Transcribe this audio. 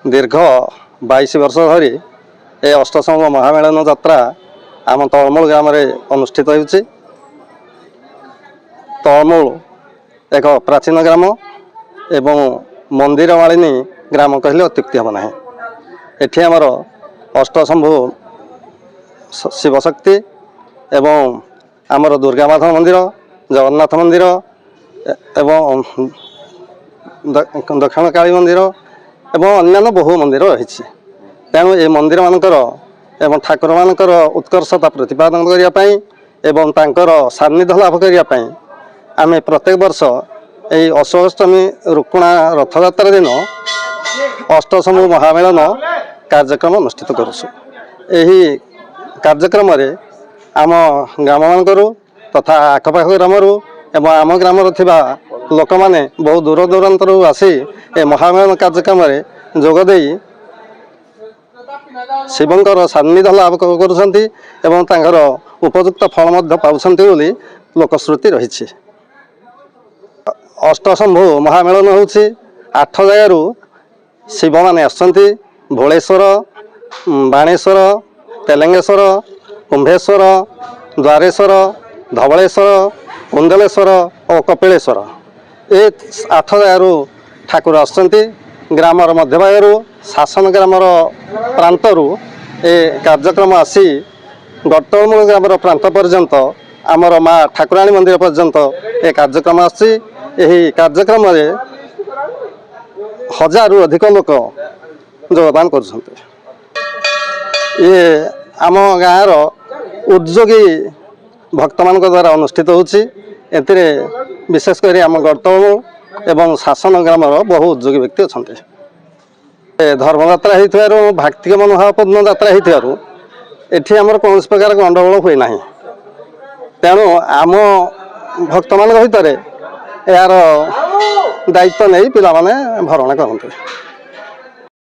दीर्घ 22 वर्ष धरी ए अष्टसंभ महामेलन यात्रा आम तलमूल ग्राम अनुष्ठित होउछि। तलमूल एक प्राचीन ग्राम एवं मंदिर मालिनी ग्राम कहले अत्युक्ति हम ना। एठी आमर अष्टसंभ शिवशक्ति एवं आमर दुर्गा माता मंदिर, जगन्नाथ मंदिर एवं दक्षिण काली मंदिर एवं अन्यान्य बहु मंदिर रही। तेणु ये मंदिर मानकर एवं ठाकुर मानकर उत्कर्षता प्रतिपादन करने एवं तांकर सान्निध्य लाभ करने आम प्रत्येक वर्ष यही अष्टमी रुक्मिणी रथयात्रा दिन अष्टसंभ महामेलन कार्यक्रम अनुष्ठित करुछु। यही कार्यक्रम आम ग्राम मानकरू तथा आखपाख ग्रामरू एवं आम ग्राम लोक मैंने बहुत दूर दूरांतर आसी ए महामेलन कार्यक्रम जोगदे शिवंकर सान्निध्य लाभ करुछंती एवं तांकर उपयुक्त फल पाउछंती बोली लोकश्रुति रही। अष्टसंभ महामेलन होउछि 8 जगह शिव माने आसछंती। भोलेश्वर, बाणेश्वर, तेलेंगेश्वर, कुंभेश्वर, द्वारेश्वर, धवलेश्वर, कुंडलेश्वर और कपिलेश्वर ये 8 जगह ठाकुर आसछंती। ग्रामर मध्यभाग शासन ग्रामर प्रांतरू ए कार्यक्रम आसी गटमूल ग्रामर प्रांत पर्यंत आमर माँ ठाकुराणी मंदिर पर्यंत ए कार्यक्रम आसी। यही कार्यक्रम 1000 रु अधिक लोक योगदान कर ये आम गाँव उद्योगी भक्त मान द्वारा अनुष्ठित होउछि। एतिरे विशेषकर आम गटमूल एवं शासन ग्रामर बहु उद्योगी व्यक्ति अच्छा। धर्मयात्रा हो भक्तिक मनोभावपूर्ण यात्रा हो एठी आमर कौन प्रकार गंडगोल हुए ना। तेणु आम भक्त मान भितर यार दायित्व नहीं पिला माने भरणा करते।